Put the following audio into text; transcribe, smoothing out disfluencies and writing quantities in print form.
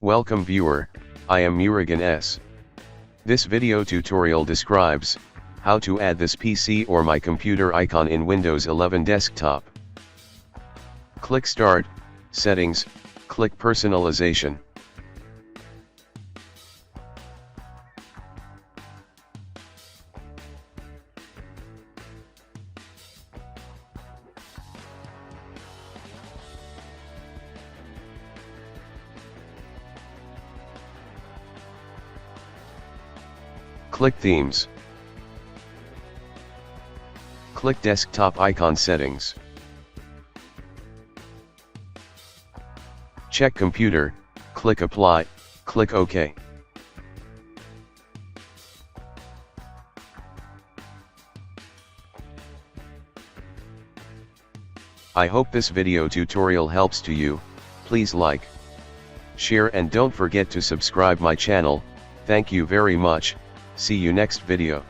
Welcome viewer, I am Murugan S. This video tutorial describes how to add this PC or my computer icon in Windows 11 desktop. Click Start, Settings, click Personalization. Click Themes. Click Desktop Icon Settings. Check Computer, click Apply, click OK. I hope this video tutorial helps to you. Please like, share and don't forget to subscribe my channel. Thank you very much. See you next video.